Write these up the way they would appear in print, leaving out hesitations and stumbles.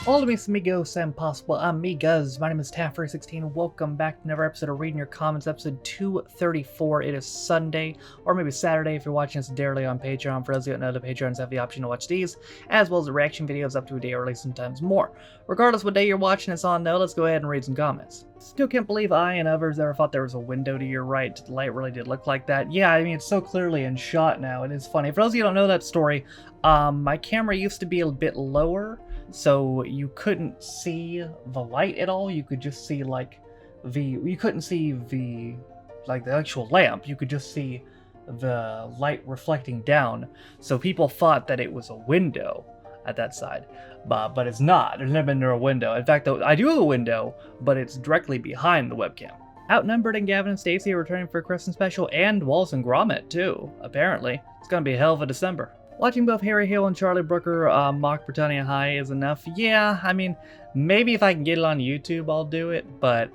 Hola mis amigos and possible amigas, my name is Taffrey16. Welcome back to another episode of Reading Your Comments, episode 234. It is Sunday, or maybe Saturday if you're watching this daily on Patreon. For those of you that know, the Patreons have the option to watch these, as well as the reaction videos up to a day early, sometimes more. Regardless what day you're watching this on though, let's go ahead and read some comments. Still can't believe I and others ever thought there was a window to your right. The light really did look like that. Yeah, I mean, it's so clearly in shot now. It is funny. For those of you who don't know that story, my camera used to be a bit lower, so you couldn't see the light at all. You could just see you couldn't see the actual lamp. You could just see the light reflecting down. So people thought that it was a window at that side, but it's not. There's never been a window. In fact, though, I do have a window, but it's directly behind the webcam. Outnumbered and Gavin and Stacey are returning for a Christmas special, and Wallace and Gromit too, apparently. It's gonna be a hell of a December. Watching both Harry Hill and Charlie Brooker mock Britannia High is enough. Yeah, I mean, maybe if I can get it on YouTube, I'll do it, but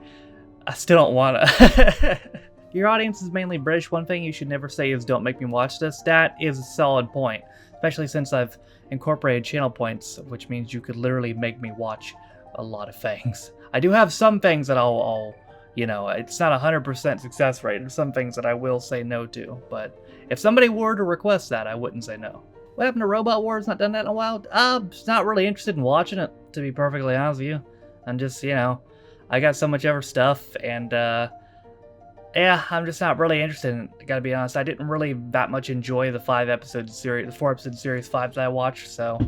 I still don't want to. Your audience is mainly British. One thing you should never say is don't make me watch this. That is a solid point, especially since I've incorporated channel points, which means you could literally make me watch a lot of things. I do have some things that I'll you know, it's not 100% success rate. There's some things that I will say no to, but if somebody were to request that, I wouldn't say no. What happened to Robot Wars? Not done that in a while? Just not really interested in watching it, to be perfectly honest with you. I'm just, you know, I got so much other stuff, and, yeah, I'm just not really interested in it, gotta be honest. I didn't really that much enjoy the 4-episode series 5 that I watched, so,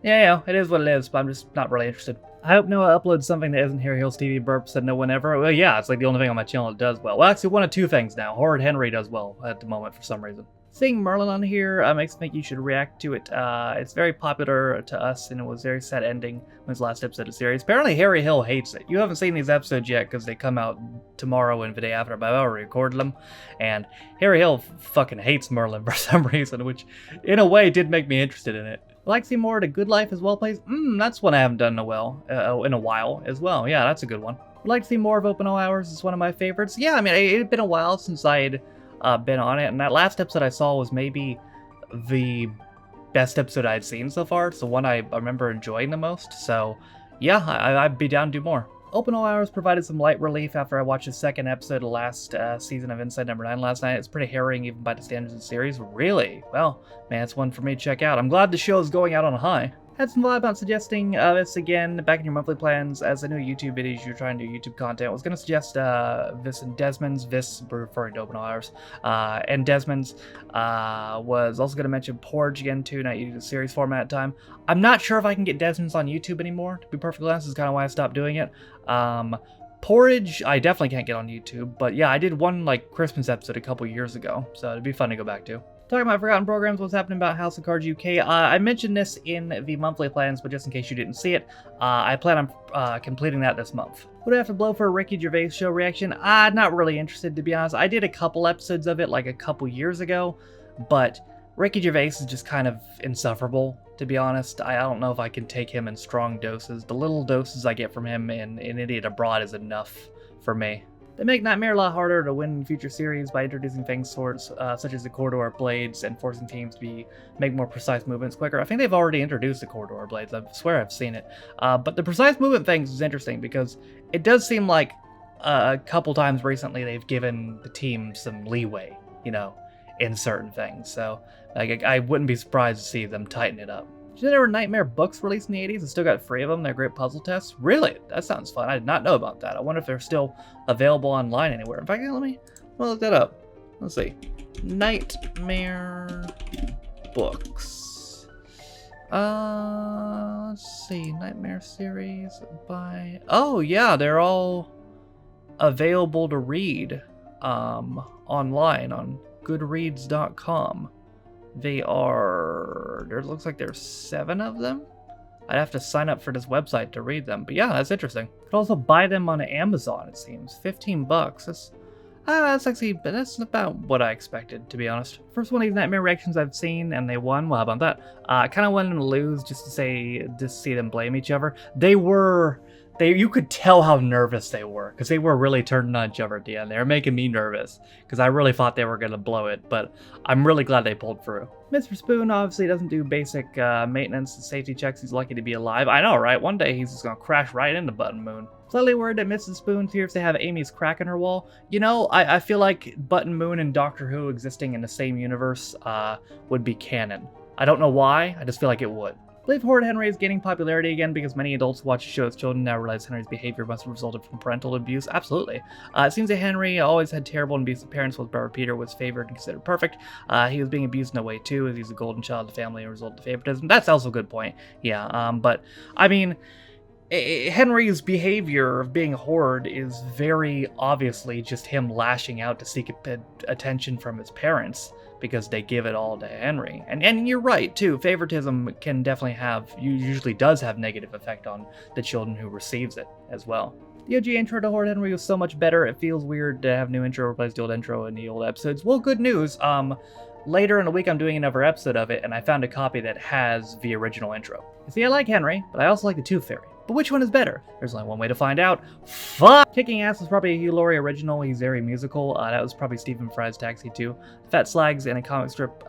yeah, it is what it is, but I'm just not really interested. I hope Noah uploads something that isn't Harry Hill's TV burps that no one ever. Well, yeah, it's like the only thing on my channel that does well. Well, actually, one of two things now. Horrid Henry does well at the moment for some reason. Seeing Merlin on here makes me think you should react to it. It's very popular to us, and it was a very sad ending when it's the last episode of the series. Apparently, Harry Hill hates it. You haven't seen these episodes yet because they come out tomorrow and the day after, but I've already recorded them. And Harry Hill fucking hates Merlin for some reason, which in a way did make me interested in it. I'd like to see more of The Good Life as well, please. That's one I haven't done in a while as well. Yeah, that's a good one. I'd like to see more of Open All Hours. It's one of my favorites. Yeah, I mean, it had been a while since I'd been on it, and that last episode I saw was maybe the best episode I'd seen so far. It's the one I remember enjoying the most. So, yeah, I'd be down to do more. Open All Hours provided some light relief after I watched the second episode of the last season of Inside Number 9 last night. It's pretty harrowing even by the standards of the series. Really? Well, man, it's one for me to check out. I'm glad the show is going out on a high. Had some vibe about suggesting this again back in your monthly plans as I know YouTube videos you're trying to do YouTube content. I was going to suggest this and Desmond's, this referring to Open All Hours, and Desmond's was also going to mention Porridge again too, not using the series format at the time. I'm not sure if I can get Desmond's on YouTube anymore, to be perfectly honest. This is kind of why I stopped doing it. Porridge, I definitely can't get on YouTube, but yeah, I did one like Christmas episode a couple years ago, so it'd be fun to go back to. Talking about forgotten programs, what's happening about House of Cards UK. I mentioned this in the monthly plans, but just in case you didn't see it, I plan on completing that this month. Would I have to blow for a Ricky Gervais show reaction? Not really interested, to be honest. I did a couple episodes of it like a couple years ago, but Ricky Gervais is just kind of insufferable, to be honest. I don't know if I can take him in strong doses. The little doses I get from him in Idiot Abroad is enough for me. They make Nightmare a lot harder to win in future series by introducing things such as the Corridor Blades and forcing teams to make more precise movements quicker. I think they've already introduced the Corridor Blades. I swear I've seen it. But the precise movement things is interesting because it does seem like a couple times recently they've given the team some leeway, you know, in certain things. So like, I wouldn't be surprised to see them tighten it up. Did you know there were Nightmare books released in the 80s? I still got 3 of them. They're great puzzle tests. Really? That sounds fun. I did not know about that. I wonder if they're still available online anywhere. In fact, let me look that up. Let's see. Nightmare books. Let's see. Nightmare series by... Oh, yeah. They're all available to read online on goodreads.com. They are, there looks like there's 7 of them. I'd have to sign up for this website to read them, but yeah, that's interesting. You could also buy them on Amazon, it seems. $15. That's about what I expected, to be honest. First one of these Nightmare reactions I've seen, and they won. Well, how about that? I kind of wanted them to lose just to see them blame each other. You could tell how nervous they were, because they were really turning on each other at the end. They were making me nervous, because I really thought they were going to blow it, but I'm really glad they pulled through. Mr. Spoon obviously doesn't do basic maintenance and safety checks. He's lucky to be alive. I know, right? One day he's just gonna crash right into Button Moon. Slightly worried that Mrs. Spoon fears to have Amy's crack in her wall. You know, I feel like Button Moon and Doctor Who existing in the same universe would be canon. I don't know why, I just feel like it would. I believe Horrid Henry is gaining popularity again because many adults who watch the show as children now realize Henry's behavior must have resulted from parental abuse. Absolutely. It seems that Henry always had terrible and abusive parents, while his brother Peter was favored and considered perfect. He was being abused in a way too, as he's a golden child of the family and a result of favoritism. That's also a good point. Yeah, but I mean, Henry's behavior of being horrid is very obviously just him lashing out to seek attention from his parents, because they give it all to Henry. And you're right, too. Favoritism can definitely usually does have negative effect on the children who receives it as well. The OG intro to Horrid Henry was so much better, it feels weird to have new intro replace the old intro in the old episodes. Well, good news. Later in the week, I'm doing another episode of it, and I found a copy that has the original intro. You see, I like Henry, but I also like the Tooth Fairy. But which one is better? There's only one way to find out. Fuck! Kicking Ass was probably a Hugh Laurie original. He's very musical. That was probably Stephen Fry's Taxi too. Fat Slags in a comic strip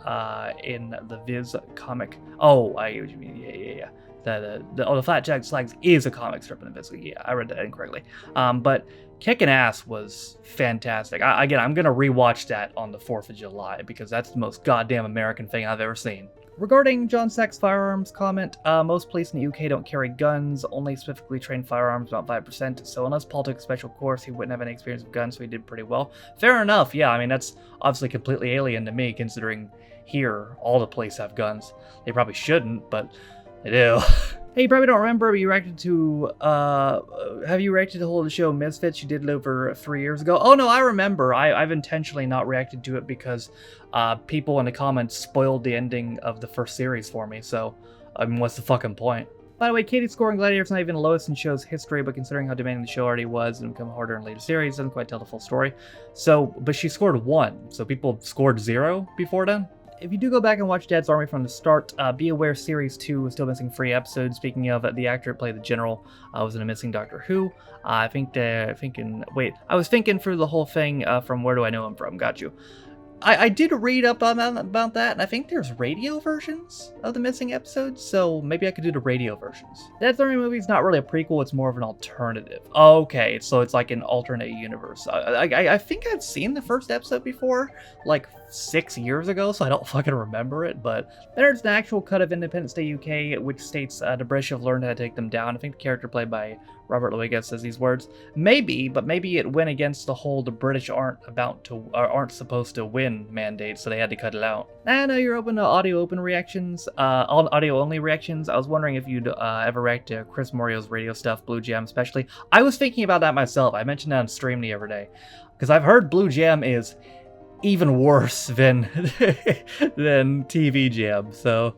in the Viz comic. Oh, I get what you mean. Yeah. The Fat Slags is a comic strip in the Viz. Yeah, I read that incorrectly. But Kicking Ass was fantastic. Again, I'm going to rewatch that on the 4th of July because that's the most goddamn American thing I've ever seen. Regarding John Sack's firearms comment, most police in the UK don't carry guns, only specifically trained firearms, about 5%, so unless Paul took a special course, he wouldn't have any experience with guns, so he did pretty well. Fair enough, yeah, I mean, that's obviously completely alien to me, considering here, all the police have guns. They probably shouldn't, but they do. Hey, you probably don't remember, but you reacted to, have you reacted to the whole show Misfits? You did it over 3 years ago. Oh no, I remember. I've intentionally not reacted to it because people in the comments spoiled the ending of the first series for me, so, I mean, what's the fucking point? By the way, Katie's score in Gladiator's not even the lowest in show's history, but considering how demanding the show already was and become harder in later series, doesn't quite tell the full story. So, but she scored 1, so people scored 0 before then? If you do go back and watch Dad's Army from the start, be aware Series 2 is still missing 3 episodes. Speaking of, the actor who played the General was in a missing Doctor Who. I was thinking through the whole thing from Where Do I Know Him From? Got you. I did read up on about that, and I think there's radio versions of the missing episodes, so maybe I could do the radio versions. Dad's Army movie is not really a prequel, it's more of an alternative. Okay, so it's like an alternate universe. I think I've seen the first episode before, like 6 years ago, so I don't fucking remember it, but then there's an actual cut of Independence Day UK, which states the British have learned how to take them down. I think the character played by Robert Luiga says these words. Maybe, but maybe it went against the whole the British aren't supposed to win mandate, so they had to cut it out. I know you're open to audio reactions, audio only reactions. I was wondering if you'd ever react to Chris Morio's radio stuff, Blue Jam especially. I was thinking about that myself. I mentioned that on stream the other day, because I've heard Blue Jam is even worse than TV Jam, so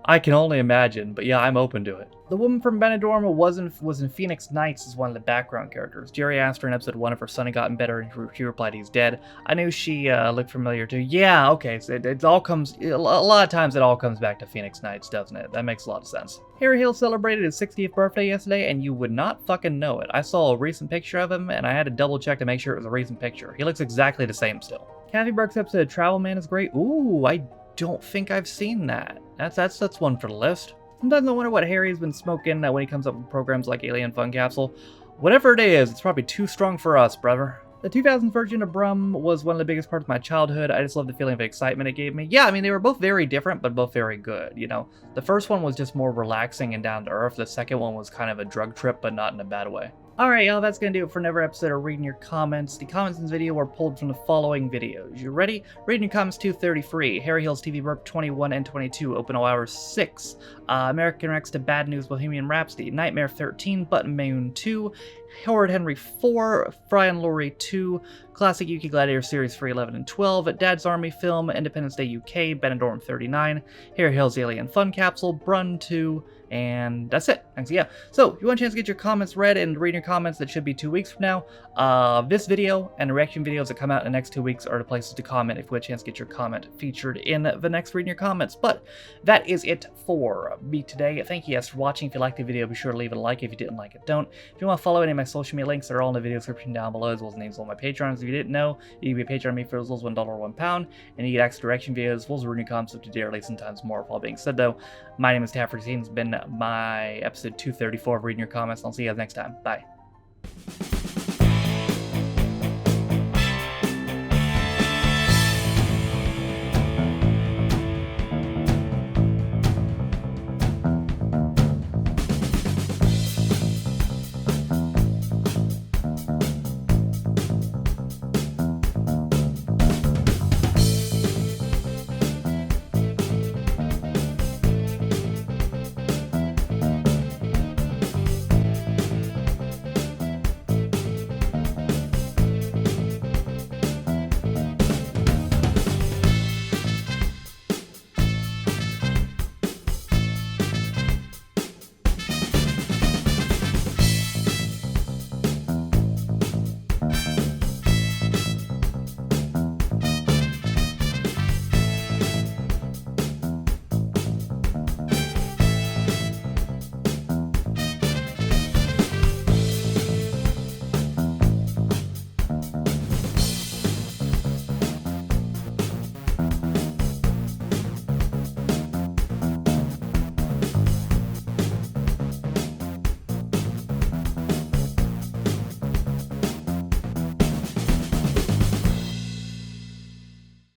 I can only imagine, but yeah, I'm open to it. The woman from Benidorm was in Phoenix Nights as one of the background characters. Jerry asked her in episode 1 if her son had gotten better, and she replied he's dead. I knew she looked familiar too. Yeah, okay, so it all comes, a lot of times it all comes back to Phoenix Nights, doesn't it? That makes a lot of sense. Harry Hill celebrated his 60th birthday yesterday, and you would not fucking know it. I saw a recent picture of him, and I had to double check to make sure it was a recent picture. He looks exactly the same still. Kathy Burke's episode of Travel Man is great. Ooh, I don't think I've seen that. That's one for the list. Sometimes I wonder what Harry's been smoking when he comes up with programs like Alien Fun Capsule. Whatever it is, it's probably too strong for us, brother. The 2000 version of Brum was one of the biggest parts of my childhood. I just love the feeling of excitement it gave me. Yeah, I mean, they were both very different, but both very good, you know? The first one was just more relaxing and down to earth. The second one was kind of a drug trip, but not in a bad way. Alright, y'all, that's gonna do it for another episode of Reading Your Comments. The comments in this video were pulled from the following videos. You ready? Reading Your Comments 233, Harry Hill's TV Burp 21 and 22, Open All Hours 6, American Rex to Bad News Bohemian Rhapsody, Nightmare 13, Button Moon 2, Horrid Henry 4, Fry and Laurie 2, Classic UK Gladiator Series 3, 11, and 12, Dad's Army Film, Independence Day UK, Benidorm 39, Harry Hill's Alien Fun Capsule, Brun 2, And that's it. Thanks. Yeah. So if you want a chance to get your comments read and read your comments, that should be 2 weeks from now. This video and the reaction videos that come out in the next 2 weeks are the places to comment if you want a chance to get your comment featured in the next Reading Your Comments. But that is it for me today. Thank you guys for watching. If you liked the video, be sure to leave it a like. If you didn't like it, don't. If you want to follow any of my social media links, they're all in the video description down below, as well as names on my Patrons. If you didn't know, you can be a Patreon me for as little as $1 or £1, and you get access to direction videos, as well as Reading Your Comments up to daily, sometimes more. With all being said, though, my name is Taffer16. It's been my episode 234 of Reading Your Comments. I'll see you guys next time. Bye.